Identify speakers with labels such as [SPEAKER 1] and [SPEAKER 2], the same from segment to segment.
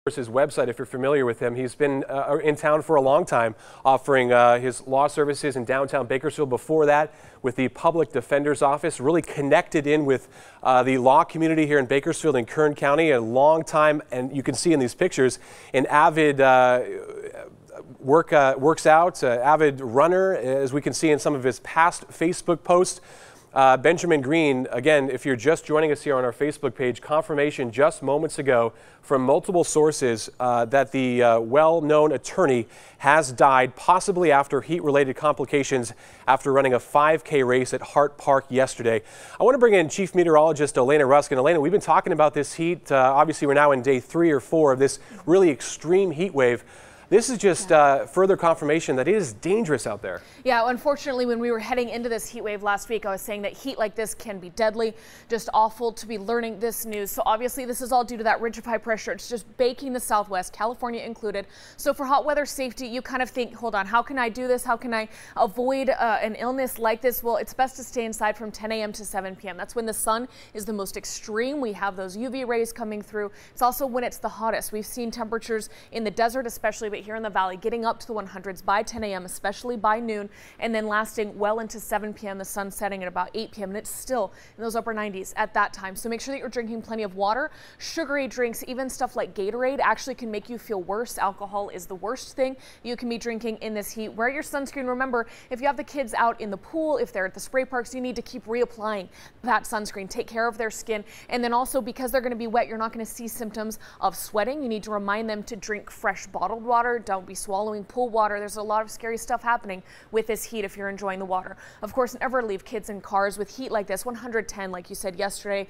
[SPEAKER 1] his website, if you're familiar with him. He's been in town for a long time, offering his law services in downtown Bakersfield. Before that, with the Public Defender's Office, really connected in with the law community here in Bakersfield and Kern County. A long time, and you can see in these pictures, an avid works out, avid runner, as we can see in some of his past Facebook posts. Benjamin Greene, again, if you're just joining us here on our Facebook page, confirmation just moments ago from multiple sources that the well-known attorney has died, possibly after heat-related complications after running a 5K race at Hart Park yesterday. I want to bring in Chief Meteorologist Elena Ruskin. Elena, we've been talking about this heat. Obviously, we're now in day 3 or 4 of this really extreme heat wave. This is just further confirmation that it is dangerous out there. Yeah, unfortunately, when we were heading into this heat wave last week, I was saying that heat like this can be deadly. Just awful to be learning this news. So obviously, this is all due to that ridge of high pressure. It's just baking the Southwest, California included. So for hot weather safety, you kind of think, hold on, how can I do this? How can I avoid an illness like this? Well, it's best to stay inside from 10 a.m. to 7 p.m. That's when the sun is the most extreme. We have those UV rays coming through. It's also when it's the hottest. We've seen temperatures in the desert, especially, but here in the valley, getting up to the 100s by 10 a.m., especially by noon, and then lasting well into 7 p.m., the sun setting at about 8 p.m., and it's still in those upper 90s at that time. So make sure that you're drinking plenty of water. Sugary drinks, even stuff like Gatorade, actually can make you feel worse. Alcohol is the worst thing you can be drinking in this heat. Wear your sunscreen. Remember, if you have the kids out in the pool, if they're at the spray parks, you need to keep reapplying that sunscreen. Take care of their skin. And then also, because they're going to be wet, you're not going to see symptoms of sweating. You need to remind them to drink fresh bottled water. Don't be swallowing pool water. There's a lot of scary stuff happening with this heat if you're enjoying the water. Of course, never leave kids in cars with heat like this. 110, like you said yesterday,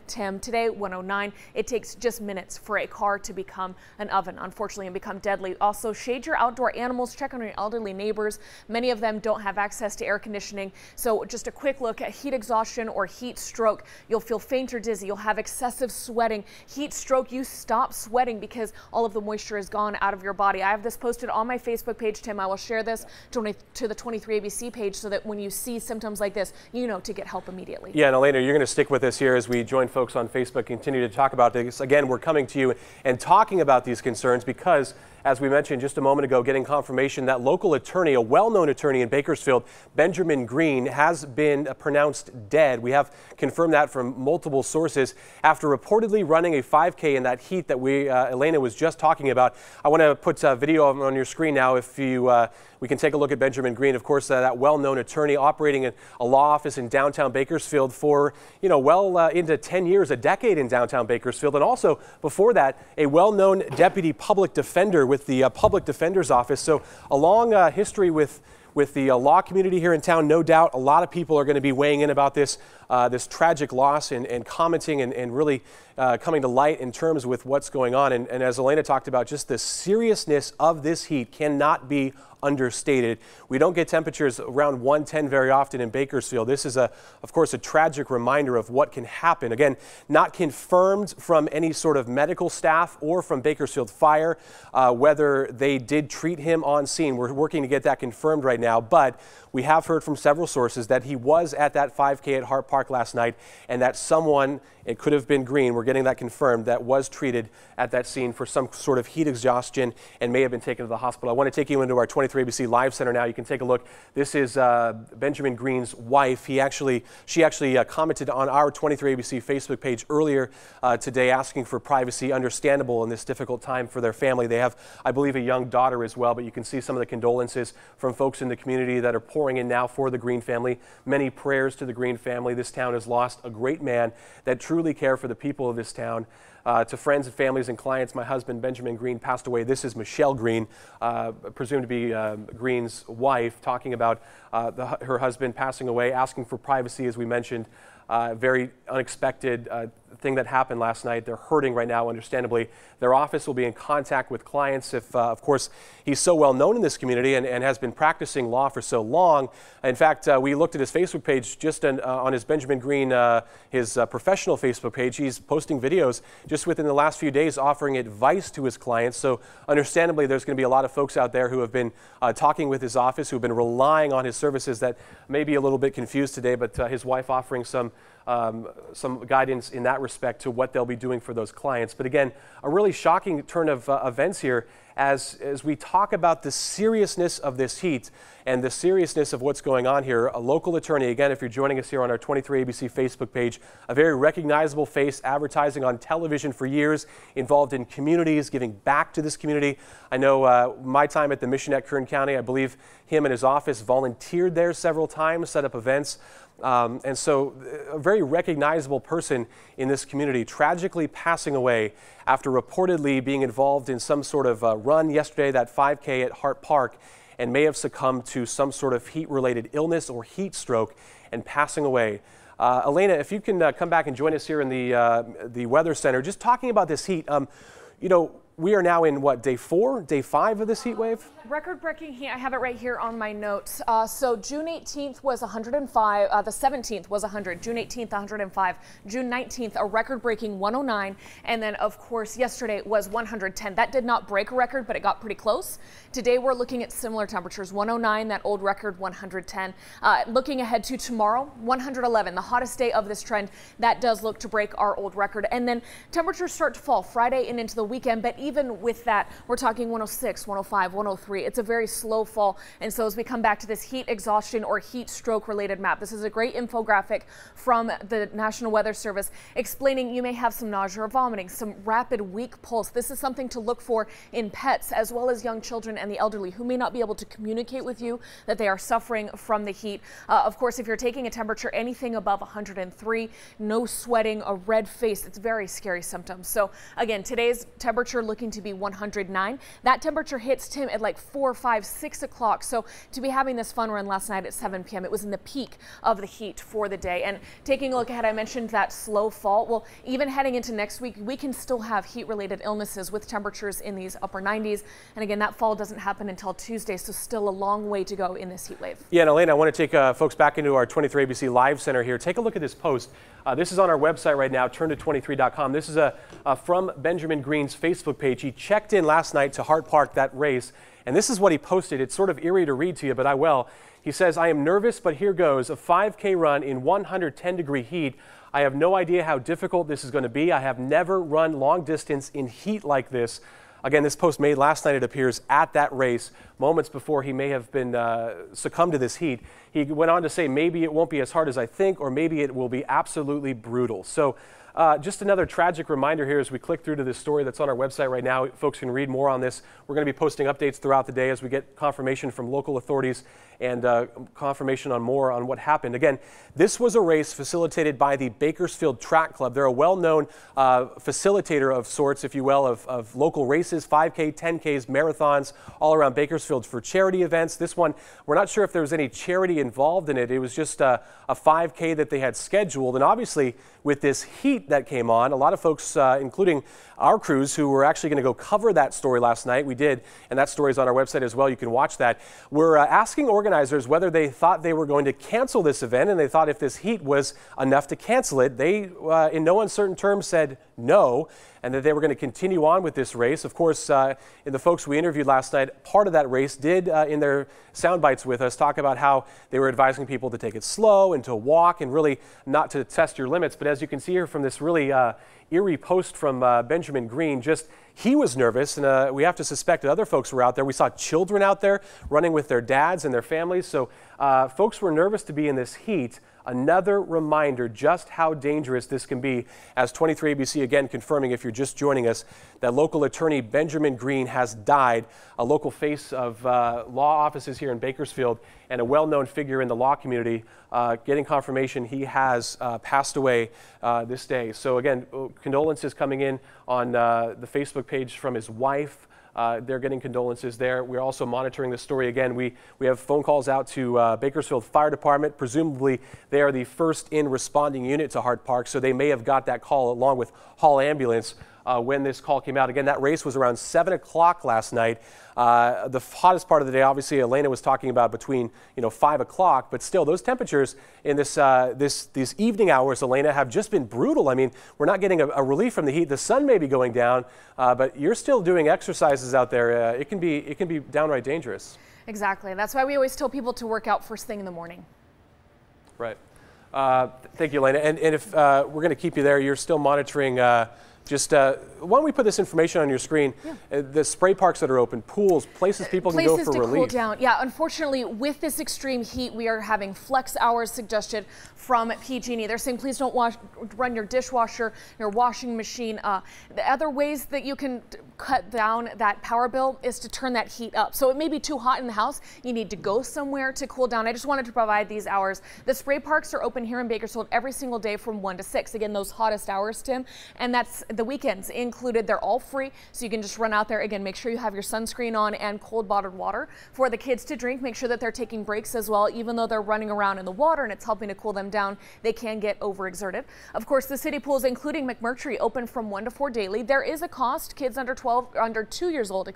[SPEAKER 1] Tim, today 109. It takes just minutes for a car to become an oven, unfortunately, and become deadly. Also, shade your outdoor animals. Check on your elderly neighbors. Many of them don't have access to air conditioning. So just a quick look at heat exhaustion or heat stroke. You'll feel faint or dizzy. You'll have excessive sweating. Heat stroke, you stop sweating because all of the moisture is gone out of your body. I have this posted on my Facebook page, Tim. I will share this to the 23ABC page so that when you see symptoms like this, you know to get help immediately. Yeah, and Elena, you're going to stick with us here as we join folks on Facebook, continue to talk about this. Again, we're coming to you and talking about these concerns because, as we mentioned just a moment ago, getting confirmation that local attorney, a well-known attorney in Bakersfield, Benjamin Greene, has been pronounced dead. We have confirmed that from multiple sources after reportedly running a 5K in that heat that Elena was just talking about. I want to put video on your screen now. If we can take a look at Benjamin Greene, of course, that well-known attorney operating a law office in downtown Bakersfield for, well into 10 years, a decade in downtown Bakersfield, and also before that, a well-known deputy public defender with the Public Defender's Office. So a long history with the law community here in town. No doubt a lot of people are going to be weighing in about this tragic loss and commenting and really coming to light in terms with what's going on. And as Elena talked about, just the seriousness of this heat cannot be understated. We don't get temperatures around 110 very often in Bakersfield. This is, of course, a tragic reminder of what can happen. Again, not confirmed from any sort of medical staff or from Bakersfield Fire whether they did treat him on scene. We're working to get that confirmed right now, but we have heard from several sources that he was at that 5K at Hart Park last night and that someone, it could have been Greene, we're getting that confirmed, that was treated at that scene for some sort of heat exhaustion and may have been taken to the hospital. I want to take you into our 23ABC Live Center now. You can take a look. This is Benjamin Greene's wife. She actually commented on our 23ABC Facebook page earlier today asking for privacy, understandable in this difficult time for their family. They have, I believe, a young daughter as well, but you can see some of the condolences from folks in the community that are pouring in now for the Greene family. Many prayers to the Greene family. This town has lost a great man that truly cared for the people of this town. To friends and families and clients, my husband Benjamin Greene passed away. This is Michelle Greene, presumed to be Greene's wife, talking about her husband passing away, asking for privacy, as we mentioned. Very unexpected thing that happened last night. They're hurting right now, understandably. Their office will be in contact with clients if, of course, he's so well known in this community and has been practicing law for so long. In fact, we looked at his Facebook page just on his Benjamin Greene, his professional Facebook page. He's posting videos just within the last few days offering advice to his clients. So understandably, there's going to be a lot of folks out there who have been talking with his office, who have been relying on his services that may be a little bit confused today, but his wife offering some some guidance in that respect to what they'll be doing for those clients. But again, a really shocking turn of events here as we talk about the seriousness of this heat and the seriousness of what's going on here. A local attorney, again, if you're joining us here on our 23 ABC Facebook page, a very recognizable face, advertising on television for years, involved in communities, giving back to this community. I know my time at the Mission at Kern County, I believe him and his office volunteered there several times, set up events. And so a very recognizable person in this community tragically passing away after reportedly being involved in some sort of run yesterday, that 5K at Hart Park, and may have succumbed to some sort of heat-related illness or heat stroke and passing away. Elena, if you can come back and join us here in the Weather Center, just talking about this heat. You know, we are now in what, day 4, day 5 of this heat wave?
[SPEAKER 2] Record-breaking heat. I have it right here on my notes. So June 18th was 105. The 17th was 100. June 18th, 105. June 19th, a record-breaking 109. And then, of course, yesterday was 110. That did not break a record, but it got pretty close. Today, we're looking at similar temperatures. 109, that old record, 110. Looking ahead to tomorrow, 111, the hottest day of this trend. That does look to break our old record. And then temperatures start to fall Friday and into the weekend. But even with that, we're talking 106, 105, 103. It's a very slow fall. And so as we come back to this heat exhaustion or heat stroke related map, this is a great infographic from the National Weather Service explaining you may have some nausea or vomiting, some rapid weak pulse. This is something to look for in pets as well as young children and the elderly who may not be able to communicate with you that they are suffering from the heat. Of course, if you're taking a temperature anything above 103, no sweating, a red face, it's very scary symptoms. So again, today's temperature looking to be 109. That temperature hits Tim at like 4, 5, 6 o'clock. So to be having this fun run last night at 7 p.m., it was in the peak of the heat for the day. And taking a look ahead, I mentioned that slow fall. Well, even heading into next week, we can still have heat-related illnesses with temperatures in these upper 90s. And again, that fall doesn't happen until Tuesday, so still a long way to go in this heat wave.
[SPEAKER 1] Yeah, and Elena, I want to take folks back into our 23 ABC Live Center here. Take a look at this post. This is on our website right now, turnto23.com. This is from Benjamin Greene's Facebook page. He checked in last night to Hart Park, that race, and this is what he posted. It's sort of eerie to read to you, but I will. He says, "I am nervous, but here goes. A 5K run in 110-degree heat. I have no idea how difficult this is going to be. I have never run long distance in heat like this." Again, this post made last night, it appears, at that race, moments before he may have been succumbed to this heat. He went on to say, maybe it won't be as hard as I think, or maybe it will be absolutely brutal. So just another tragic reminder here as we click through to this story that's on our website right now. Folks can read more on this. We're going to be posting updates throughout the day as we get confirmation from local authorities and confirmation on more on what happened. Again, this was a race facilitated by the Bakersfield Track Club. They're a well-known facilitator of sorts, if you will, of local races, 5K, 10Ks, marathons, all around Bakersfield for charity events. This one, we're not sure if there was any charity involved in it. It was just a 5K that they had scheduled. And obviously, with this heat that came on, a lot of folks, including our crews, who were actually going to go cover that story last night, we did, and that story is on our website as well. You can watch that. We're asking organizers whether they thought they were going to cancel this event, and they thought if this heat was enough to cancel it. They, in no uncertain terms, said no, and that they were going to continue on with this race. Of course, in the folks we interviewed last night, part of that race did, in their sound bites with us, talk about how they were advising people to take it slow and to walk and really not to test your limits. But as you can see here from this really eerie post from Benjamin Greene, just he was nervous, and we have to suspect that other folks were out there. We saw children out there running with their dads and their families, so folks were nervous to be in this heat. Another reminder just how dangerous this can be, as 23 ABC again confirming, if you're just joining us, that local attorney Benjamin Greene has died, a local face of law offices here in Bakersfield and a well-known figure in the law community, getting confirmation he has passed away this day. So again, condolences coming in on the Facebook page from his wife. They're getting condolences there. We're also monitoring the story again. We have phone calls out to Bakersfield Fire Department. Presumably, they are the first in responding unit to Hart Park, so they may have got that call along with Hall Ambulance when this call came out. Again, that race was around 7 o'clock last night. The hottest part of the day, obviously, Elena was talking about between 5 o'clock, but still, those temperatures in these evening hours, Elena, have just been brutal. I mean, we're not getting a relief from the heat. The sun may be going down, but you're still doing exercises out there. It can be downright dangerous.
[SPEAKER 2] Exactly. That's why we always tell people to work out first thing in the morning.
[SPEAKER 1] Right. Thank you, Elena. And if we're going to keep you there, you're still monitoring. Why don't we put this information on your screen? Yeah. The spray parks that are open, pools, places people can go for relief.
[SPEAKER 2] Places to cool down. Yeah, unfortunately, with this extreme heat, we are having flex hours suggested from PG&E. They're saying please don't run your dishwasher, your washing machine. The other ways that you can cut down that power bill is to turn that heat up. So it may be too hot in the house. You need to go somewhere to cool down. I just wanted to provide these hours. The spray parks are open here in Bakersfield every single day from 1 to 6. Again, those hottest hours, Tim, and that's the weekends included. They're all free, so you can just run out there. Again, make sure you have your sunscreen on and cold bottled water for the kids to drink. Make sure that they're taking breaks as well. Even though they're running around in the water and it's helping to cool them down, they can get overexerted. Of course, the city pools, including McMurtry, open from 1 to 4 daily. There is a cost. Kids under 2 years old,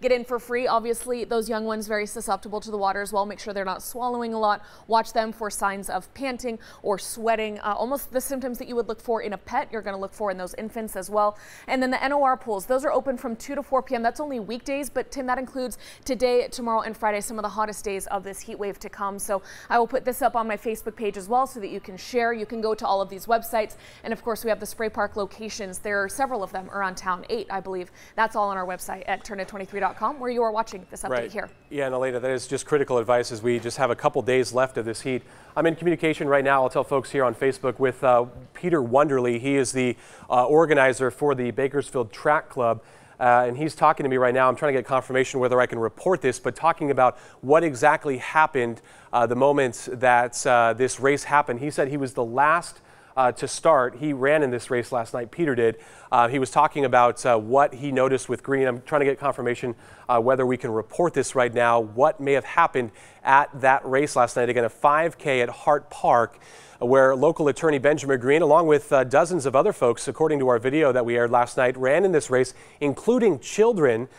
[SPEAKER 2] get in for free. Obviously, those young ones very susceptible to the water as well. Make sure they're not swallowing a lot. Watch them for signs of panting or sweating. Almost the symptoms that you would look for in a pet, you're going to look for in those infants as well. And then the NOR pools, those are open from 2 to 4 p.m. That's only weekdays, but Tim, that includes today, tomorrow, and Friday, some of the hottest days of this heat wave to come. So I will put this up on my Facebook page as well so that you can share. You can go to all of these websites. And of course, we have the spray park locations. There are several of them around town, 8, I believe. That's all on our website at turn23.com, where you are watching this update here.
[SPEAKER 1] Yeah, and Elena, that is just critical advice as we just have a couple days left of this heat. I'm in communication right now, I'll tell folks here on Facebook, with Peter Wonderly. He is the organizer for the Bakersfield Track Club. And he's talking to me right now. I'm trying to get confirmation whether I can report this, but talking about what exactly happened the moment that this race happened. He said he was the last to start. He ran in this race last night, Peter did. He was talking about what he noticed with Greene. I'm trying to get confirmation whether we can report this right now, what may have happened at that race last night. Again, a 5K at Hart Park, where local attorney Benjamin Greene, along with dozens of other folks, according to our video that we aired last night, ran in this race, including children,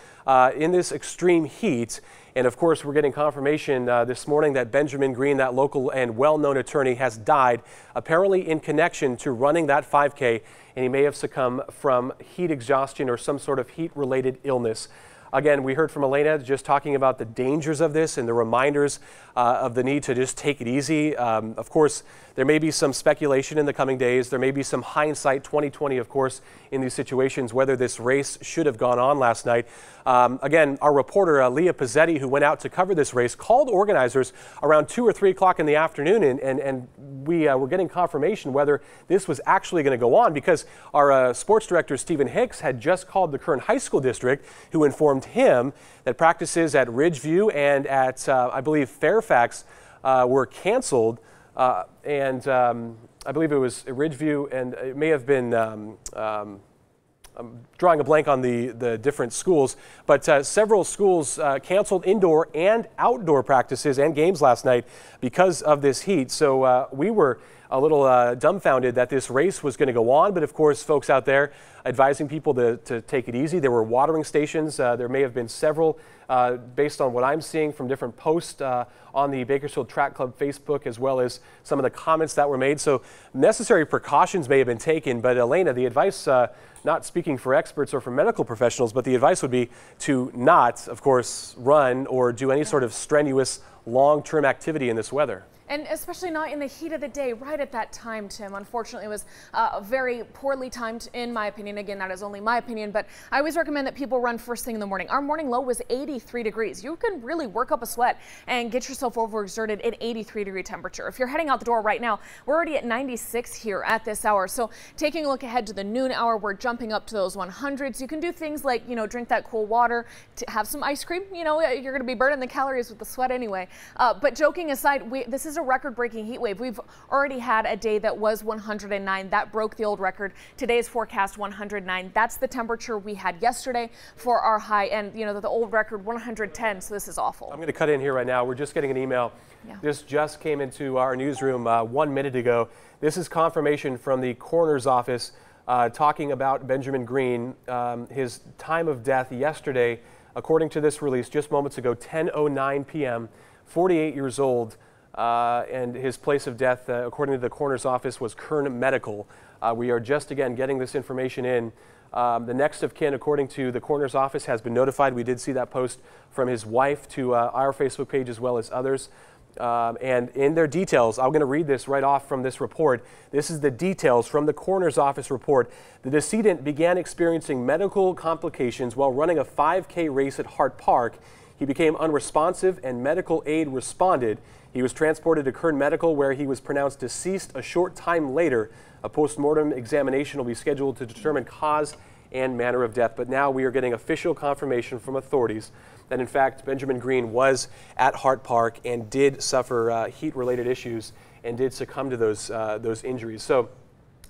[SPEAKER 1] in this extreme heat. And of course, we're getting confirmation this morning that Benjamin Greene, that local and well-known attorney, has died, apparently in connection to running that 5K, and he may have succumbed from heat exhaustion or some sort of heat-related illness. Again, we heard from Elena just talking about the dangers of this and the reminders of the need to just take it easy. Of course, there may be some speculation in the coming days. There may be some hindsight 2020, of course, in these situations, whether this race should have gone on last night. Again, our reporter, Leah Pizzetti, who went out to cover this race, called organizers around 2 or 3 o'clock in the afternoon, and we were getting confirmation whether this was actually going to go on, because our sports director, Stephen Hicks, had just called the Kern High School District, who informed him that practices at Ridgeview and at, I believe, Fairfax were canceled. And I believe it was Ridgeview, and it may have been, I'm drawing a blank on the different schools, but several schools canceled indoor and outdoor practices and games last night because of this heat. So we were a little dumbfounded that this race was going to go on, but of course, folks out there advising people to take it easy. There were watering stations. There may have been several, based on what I'm seeing from different posts on the Bakersfield Track Club Facebook, as well as some of the comments that were made. So necessary precautions may have been taken, but Elena, the advice, not speaking for experts or for medical professionals, but the advice would be to not, of course, run or do any sort of strenuous long-term activity in this weather.
[SPEAKER 2] And especially not in the heat of the day, right at that time, Tim. Unfortunately, it was very poorly timed, in my opinion. Again, that is only my opinion, but I always recommend that people run first thing in the morning. Our morning low was 83 degrees. You can really work up a sweat and get yourself overexerted at 83-degree temperature. If you're heading out the door right now, we're already at 96 here at this hour. So taking a look ahead to the noon hour, we're jumping up to those 100s. You can do things like, drink that cool water, to have some ice cream. You're going to be burning the calories with the sweat anyway. But joking aside, this is a record-breaking heat wave. We've already had a day that was 109. That broke the old record. Today's forecast 109. That's the temperature we had yesterday for our high, and the old record 110. So this is awful.
[SPEAKER 1] I'm going to cut in here right now. We're just getting an email. Yeah. This just came into our newsroom 1 minute ago. This is confirmation from the coroner's office talking about Benjamin Greene. His time of death yesterday, according to this release just moments ago, 10:09 p.m., 48 years old. And his place of death, according to the coroner's office, was Kern Medical. We are just, again, getting this information in. The next of kin, according to the coroner's office, has been notified. We did see that post from his wife to our Facebook page as well as others. And in their details, I'm going to read this right off from this report. This is the details from the coroner's office report. The decedent began experiencing medical complications while running a 5K race at Hart Park. He became unresponsive and medical aid responded. He was transported to Kern Medical, where he was pronounced deceased a short time later. A post-mortem examination will be scheduled to determine cause and manner of death. But now we are getting official confirmation from authorities that, in fact, Benjamin Greene was at Hart Park and did suffer heat-related issues and did succumb to those injuries. So,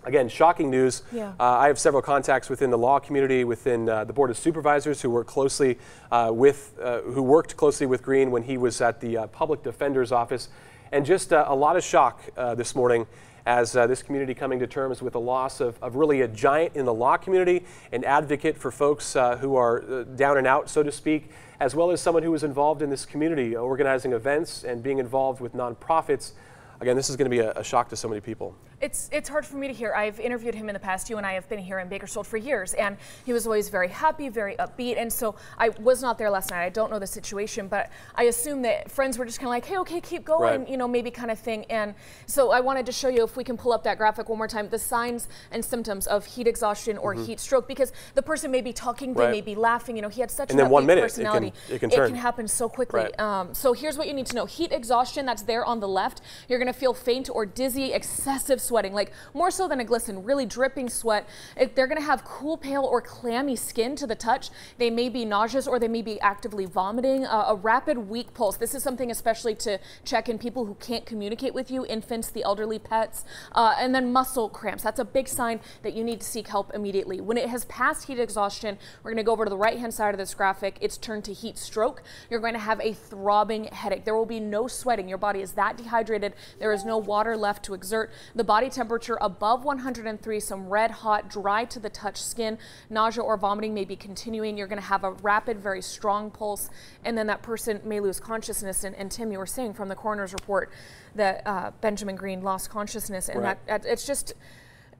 [SPEAKER 1] again, shocking news.
[SPEAKER 2] Yeah.
[SPEAKER 1] I have several contacts within the law community, within the Board of Supervisors who work closely who worked closely with Greene when he was at the Public Defender's Office, and just a lot of shock this morning as this community coming to terms with the loss of really a giant in the law community, an advocate for folks who are down and out, so to speak, as well as someone who was involved in this community, organizing events and being involved with nonprofits. Again, this is going to be a shock to so many people.
[SPEAKER 2] It's hard for me to hear. I've interviewed him in the past. You and I have been here in Bakersfield for years, and he was always very happy, very upbeat. And so I was not there last night. I don't know the situation, but I assume that friends were just kind of like, hey, okay, keep going,
[SPEAKER 1] right,
[SPEAKER 2] you know, maybe kind of thing. And so I wanted to show you, if we can pull up that graphic one more time, the signs and symptoms of heat exhaustion or heat stroke, because the person may be talking, they may be laughing. You know, he had such an upbeat personality.
[SPEAKER 1] It can
[SPEAKER 2] happen so quickly.
[SPEAKER 1] Right.
[SPEAKER 2] So here's what you need to know. Heat exhaustion, that's there on the left. You're going to feel faint or dizzy, excessive sweating, like more so than a glisten, really dripping sweat. They're going to have cool, pale, or clammy skin to the touch. They may be nauseous, or they may be actively vomiting. A rapid, weak pulse. This is something especially to check in people who can't communicate with you, infants, the elderly, pets, and then muscle cramps. That's a big sign that you need to seek help immediately. When it has passed heat exhaustion, we're going to go over to the right-hand side of this graphic. It's turned to heat stroke. You're going to have a throbbing headache. There will be no sweating. Your body is that dehydrated. There is no water left to exert. The body temperature above 103, some red hot, dry to the touch skin, nausea or vomiting may be continuing. You're going to have a rapid, very strong pulse, and then that person may lose consciousness. And Tim, you were saying from the coroner's report that Benjamin Greene lost consciousness, and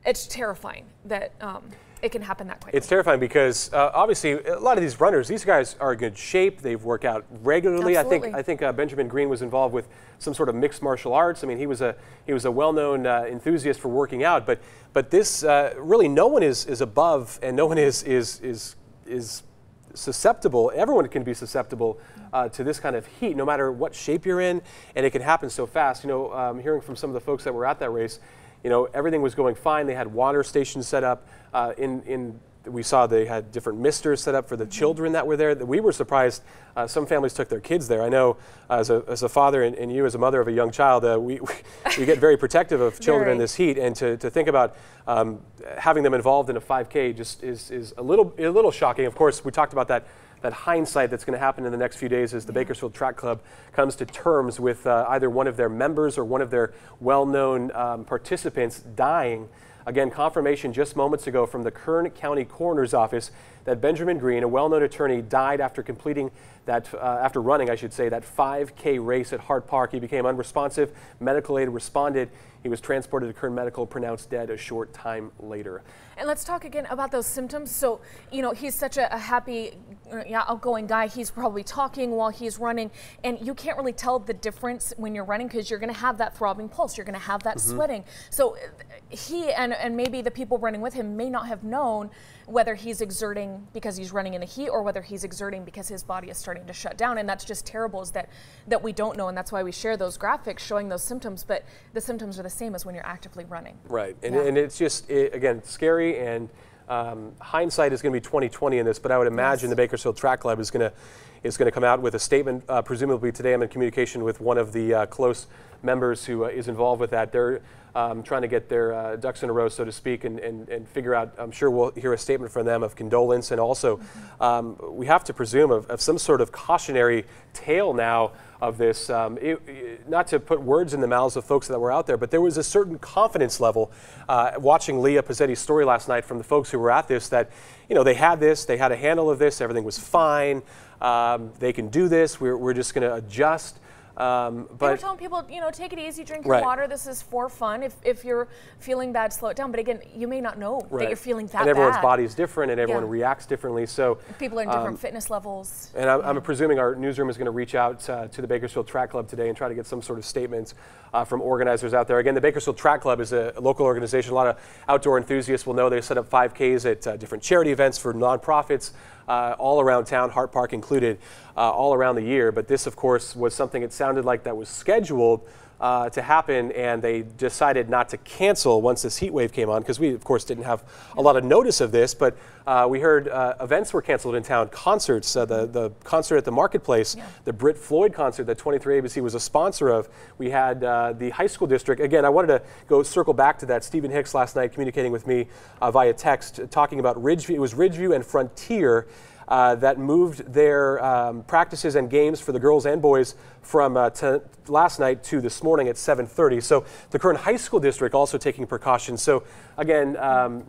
[SPEAKER 2] it's terrifying that it can happen that quickly.
[SPEAKER 1] It's terrifying because obviously a lot of these runners, these guys are in good shape. They've worked out regularly.
[SPEAKER 2] Absolutely.
[SPEAKER 1] I think Benjamin Greene was involved with some sort of mixed martial arts. I mean, he was a well-known enthusiast for working out. But this really, no one is above, and no one is susceptible. Everyone can be susceptible to this kind of heat, no matter what shape you're in, and it can happen so fast. You know, hearing from some of the folks that were at that race, you know, everything was going fine. They had water stations set up. We saw they had different misters set up for the children that were there. We were surprised. Some families took their kids there. I know as a father and you as a mother of a young child, we get very protective of children in this heat. And to think about having them involved in a 5K just is a little shocking. Of course, we talked about that hindsight that's going to happen in the next few days as the Bakersfield Track Club comes to terms with either one of their members or one of their well-known participants dying. Again, confirmation just moments ago from the Kern County Coroner's Office that Benjamin Greene, a well-known attorney, died after completing after running, I should say, that 5K race at Hart Park. He became unresponsive. Medical aid responded. He was transported to Kern Medical, pronounced dead a short time later.
[SPEAKER 2] And let's talk again about those symptoms. So, you know, he's such a happy, outgoing guy. He's probably talking while he's running, and you can't really tell the difference when you're running because you're going to have that throbbing pulse. You're going to have that sweating. So he and maybe the people running with him may not have known whether he's exerting because he's running in the heat or whether he's exerting because his body is starting to shut down. And that's just terrible, is that we don't know, and that's why we share those graphics showing those symptoms, but the symptoms are the same as when you're actively running.
[SPEAKER 1] Right, and it's just, again, scary, and hindsight is going to be 20/20 in this, but I would imagine the Bakersfield Track Club is going to come out with a statement, presumably today. I'm in communication with one of the close members who is involved with that. They're trying to get their ducks in a row, so to speak, and figure out. I'm sure we'll hear a statement from them of condolence, and also we have to presume of some sort of cautionary tale now of this. Not to put words in the mouths of folks that were out there, but there was a certain confidence level watching Leah Pizzetti's story last night from the folks who were at this, that, you know, they had a handle of this, everything was fine, they can do this, we're just going to adjust.
[SPEAKER 2] They were telling people, you know, take it easy, drink your water. This is for fun. If you're feeling bad, slow it down. But again, you may not know that you're feeling that bad.
[SPEAKER 1] And everyone's body is different, and everyone reacts differently. So
[SPEAKER 2] people are in different fitness levels.
[SPEAKER 1] And I'm presuming our newsroom is going to reach out to the Bakersfield Track Club today and try to get some sort of statements from organizers out there. Again, the Bakersfield Track Club is a local organization. A lot of outdoor enthusiasts will know they set up 5Ks at different charity events for nonprofits all around town, Hart Park included, all around the year. But this, of course, was something it sounded like that was scheduled to happen, and they decided not to cancel once this heat wave came on, because we, of course, didn't have a lot of notice of this, but we heard events were canceled in town, concerts, the concert at the Marketplace, the Brit Floyd concert that 23 ABC was a sponsor of. We had the high school district. Again, I wanted to go circle back to that. Stephen Hicks last night communicating with me via text, talking about Ridgeview. It was Ridgeview and Frontier that moved their practices and games for the girls and boys from last night to this morning at 7:30. So the current high school district also taking precautions. So again,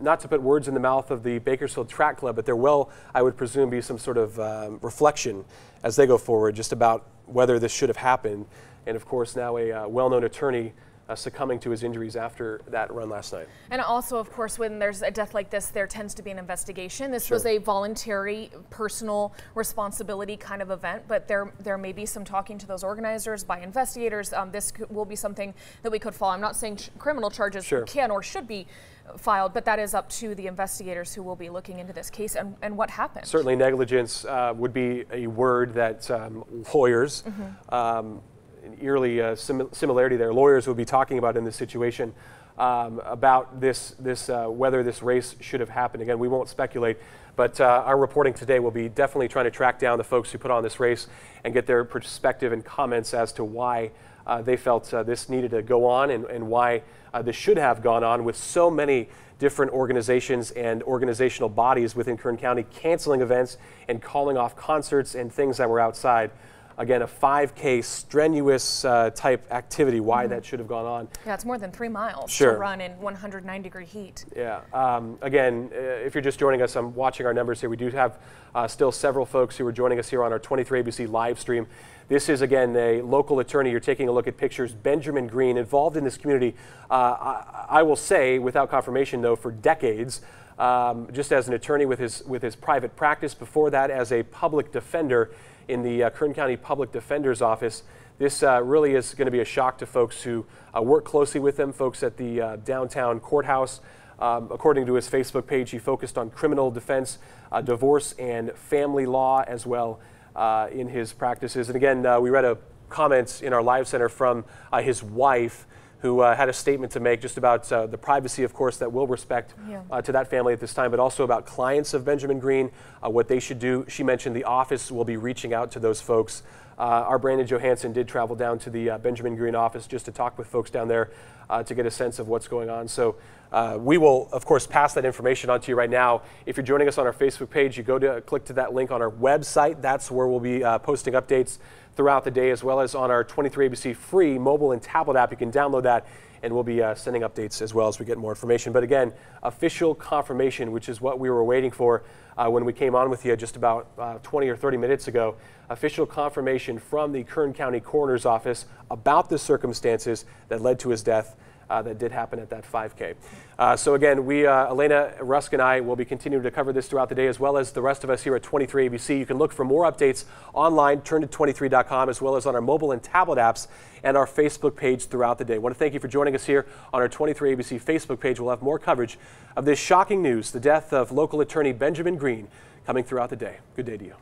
[SPEAKER 1] not to put words in the mouth of the Bakersfield Track Club, but there will, I would presume, be some sort of reflection as they go forward just about whether this should have happened. And of course, now a well-known attorney succumbing to his injuries after that run last night. And
[SPEAKER 2] also, of course, when there's a death like this, there tends to be an investigation. This was a voluntary, personal responsibility kind of event, but there may be some talking to those organizers by investigators. This will be something that we could follow. I'm not saying criminal charges can or should be filed, but that is up to the investigators who will be looking into this case and what happened.
[SPEAKER 1] Certainly negligence would be a word that lawyers, eerily similarity there, lawyers will be talking about in this situation about this whether this race should have happened. Again, we won't speculate, but our reporting today will be definitely trying to track down the folks who put on this race and get their perspective and comments as to why they felt this needed to go on and why this should have gone on, with so many different organizations and organizational bodies within Kern County canceling events and calling off concerts and things that were outside. Again, a 5K strenuous type activity, why that should have gone on. Yeah,
[SPEAKER 2] it's more than 3 miles to run in 109-degree heat.
[SPEAKER 1] Yeah. Again, if you're just joining us, I'm watching our numbers here. We do have still several folks who are joining us here on our 23 ABC live stream. This is, again, a local attorney. You're taking a look at pictures. Benjamin Greene, involved in this community, I will say, without confirmation, though, for decades. Just as an attorney with his private practice, before that as a public defender in the Kern County Public Defender's Office. This really is going to be a shock to folks who work closely with them, folks at the downtown courthouse. According to his Facebook page, he focused on criminal defense, divorce, and family law as well in his practices. And again, we read a comments in our live center from his wife, who had a statement to make just about the privacy, of course, that we'll respect to that family at this time, but also about clients of Benjamin Greene, what they should do. She mentioned the office will be reaching out to those folks. Our Brandon Johansson did travel down to the Benjamin Greene office just to talk with folks down there to get a sense of what's going on. So we will, of course, pass that information on to you right now. If you're joining us on our Facebook page, you go to click to that link on our website. That's where we'll be posting updates throughout the day, as well as on our 23 ABC free mobile and tablet app. You can download that, and we'll be sending updates as well as we get more information. But again, official confirmation, which is what we were waiting for when we came on with you just about 20 or 30 minutes ago. Official confirmation from the Kern County Coroner's Office about the circumstances that led to his death. That did happen at that 5K. So again, we, Elena, Rusk, and I will be continuing to cover this throughout the day, as well as the rest of us here at 23 ABC. You can look for more updates online, turn to 23.com, as well as on our mobile and tablet apps and our Facebook page throughout the day. I want to thank you for joining us here on our 23 ABC Facebook page. We'll have more coverage of this shocking news, the death of local attorney Benjamin Greene, coming throughout the day. Good day to you.